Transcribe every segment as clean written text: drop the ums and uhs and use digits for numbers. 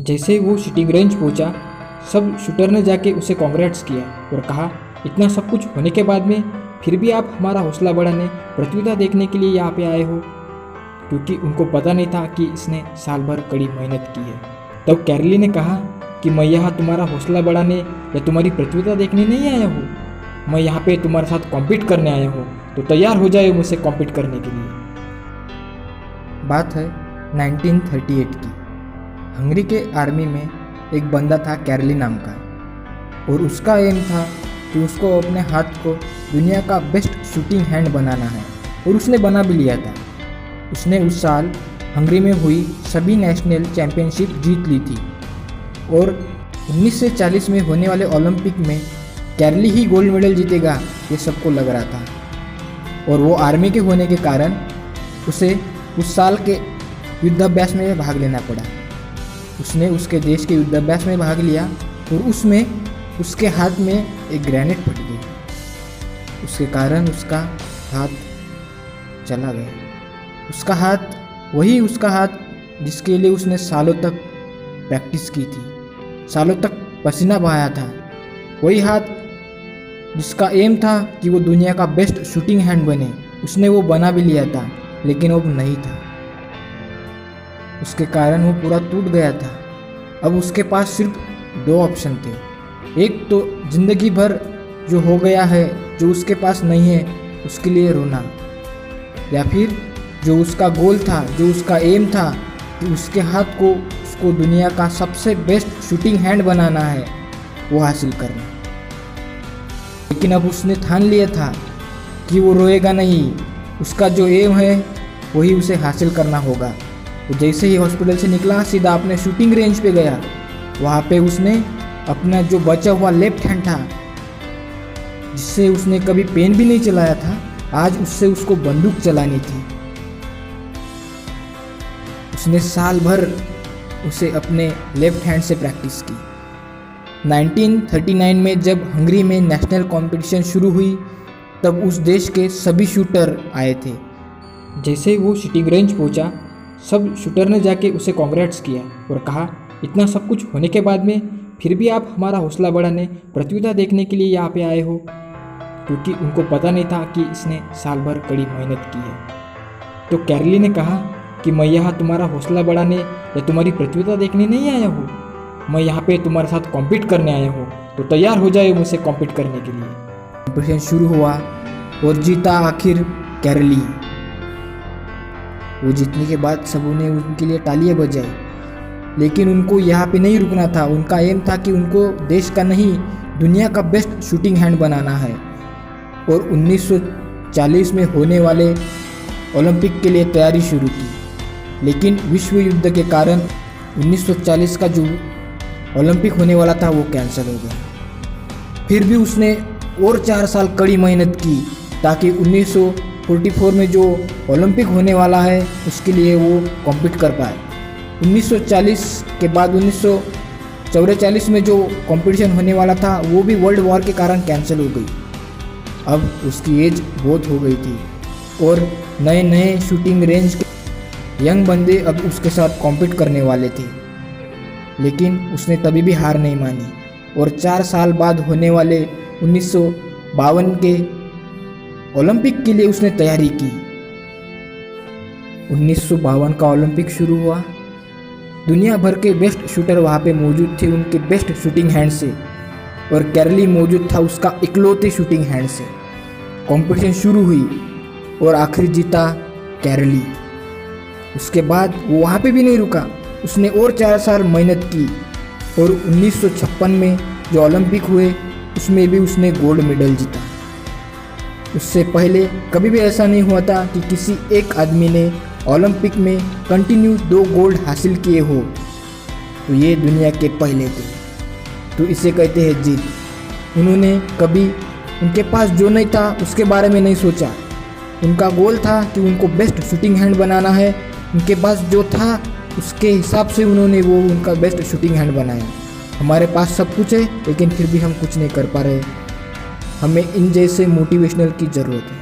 जैसे ही वो shooting range पहुंचा, सब शूटर ने जाके उसे कॉन्ग्रेट्स किया और कहा, इतना सब कुछ होने के बाद में फिर भी आप हमारा हौसला बढ़ाने, प्रतियोगिता देखने के लिए यहाँ पे आए हो। क्योंकि उनको पता नहीं था कि इसने साल भर कड़ी मेहनत की है। तब कैरली ने कहा कि मैं यहाँ तुम्हारा हौसला बढ़ाने या तुम्हारी प्रतियोगिता देखने नहीं आया हूँ, मैं यहाँ पे तुम्हारे साथ कॉम्पीट करने आया हूँ, तो तैयार हो जाए मुझसे कॉम्पीट करने के लिए। बात है 1938 की। हंगरी के आर्मी में एक बंदा था कैरली नाम का, और उसका एम था कि उसको अपने हाथ को दुनिया का बेस्ट शूटिंग हैंड बनाना है, और उसने बना भी लिया था। उसने उस साल हंगरी में हुई सभी नेशनल चैंपियनशिप जीत ली थी, और 1940 में होने वाले ओलंपिक में कैरली ही गोल्ड मेडल जीतेगा ये सबको लग रहा था। और वो आर्मी के होने के कारण उसे उस साल के युद्धाभ्यास में भाग लेना पड़ा। उसने उसके देश के युद्धाभ्यास में भाग लिया, और उसमें उसके हाथ में एक ग्रेनेड फट गई। उसके कारण उसका हाथ चला गया। उसका हाथ, वही उसका हाथ जिसके लिए उसने सालों तक प्रैक्टिस की थी, सालों तक पसीना बहाया था, वही हाथ जिसका एम था कि वो दुनिया का बेस्ट शूटिंग हैंड बने, उसने वो बना भी लिया था, लेकिन अब नहीं था। उसके कारण वो पूरा टूट गया था। अब उसके पास सिर्फ दो ऑप्शन थे, एक तो जिंदगी भर जो हो गया है, जो उसके पास नहीं है, उसके लिए रोना, या फिर जो उसका गोल था, जो उसका एम था कि उसके हाथ को उसको दुनिया का सबसे बेस्ट शूटिंग हैंड बनाना है, वो हासिल करना। लेकिन अब उसने ठान लिया था कि वो रोएगा नहीं, उसका जो एम है वही उसे हासिल करना होगा। तो जैसे ही हॉस्पिटल से निकला, सीधा अपने शूटिंग रेंज पे गया। वहाँ पे उसने अपना जो बचा हुआ लेफ्ट हैंड था, जिससे उसने कभी पेन भी नहीं चलाया था, आज उससे उसको बंदूक चलानी थी। उसने साल भर उसे अपने लेफ्ट हैंड से प्रैक्टिस की। 1939 में जब हंगरी में नेशनल कंपटीशन शुरू हुई, तब उस देश के सभी शूटर आए थे। जैसे ही वो शूटिंग रेंज पहुंचा, सब शूटर ने जाके उसे कॉन्ग्रेट्स किया और कहा, इतना सब कुछ होने के बाद में फिर भी आप हमारा हौसला बढ़ाने, प्रतियोगिता देखने के लिए यहाँ पे आए हो। क्योंकि उनको पता नहीं था कि इसने साल भर कड़ी मेहनत की है। तो कैरली ने कहा कि मैं यहाँ तुम्हारा हौसला बढ़ाने या तुम्हारी प्रतियोगिता देखने नहीं आया हूँ, मैं यहाँ पे तुम्हारे साथ कॉम्पीट करने आया हूँ, तो तैयार हो जाए मुझसे कॉम्पीट करने के लिए। कॉम्पिटिशन शुरू हुआ और जीता आखिर कैरली। वो जीतने के बाद सबों ने उनके लिए तालियां बजाई, लेकिन उनको यहाँ पे नहीं रुकना था। उनका एम था कि उनको देश का नहीं, दुनिया का बेस्ट शूटिंग हैंड बनाना है। और 1940 में होने वाले ओलंपिक के लिए तैयारी शुरू की। लेकिन विश्व युद्ध के कारण 1940 का जो ओलंपिक होने वाला था वो कैंसिल हो गया। फिर भी उसने और 4 साल कड़ी मेहनत की, ताकि 1944 में जो ओलंपिक होने वाला है उसके लिए वो कॉम्पीट कर पाए। 1940 के बाद 1944 में जो कंपटीशन होने वाला था वो भी वर्ल्ड वॉर के कारण कैंसिल हो गई। अब उसकी एज बहुत हो गई थी, और नए नए शूटिंग रेंज के यंग बंदे अब उसके साथ कॉम्पीट करने वाले थे। लेकिन उसने तभी भी हार नहीं मानी, और 4 साल बाद होने वाले 1952 के ओलंपिक के लिए उसने तैयारी की। 1952 का ओलंपिक शुरू हुआ। दुनिया भर के बेस्ट शूटर वहाँ पे मौजूद थे उनके बेस्ट शूटिंग हैंड से, और कैरली मौजूद था उसका इकलौते शूटिंग हैंड से। कंपटीशन शुरू हुई और आखिर जीता कैरली। उसके बाद वो वहाँ पे भी नहीं रुका, उसने और 4 साल मेहनत की, और 1956 में जो ओलंपिक हुए उसमें भी उसने गोल्ड मेडल जीता। उससे पहले कभी भी ऐसा नहीं हुआ था कि किसी एक आदमी ने ओलंपिक में कंटिन्यू 2 गोल्ड हासिल किए हो, तो ये दुनिया के पहले थे। तो इसे कहते हैं जीत। उन्होंने कभी उनके पास जो नहीं था उसके बारे में नहीं सोचा। उनका गोल था कि उनको बेस्ट शूटिंग हैंड बनाना है। उनके पास जो था उसके हिसाब से उन्होंने वो उनका बेस्ट शूटिंग हैंड बनाया। हमारे पास सब कुछ है, लेकिन फिर भी हम कुछ नहीं कर पा रहे। हमें इन जैसे मोटिवेशनल की ज़रूरत है।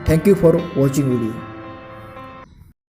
Thank you for watching video.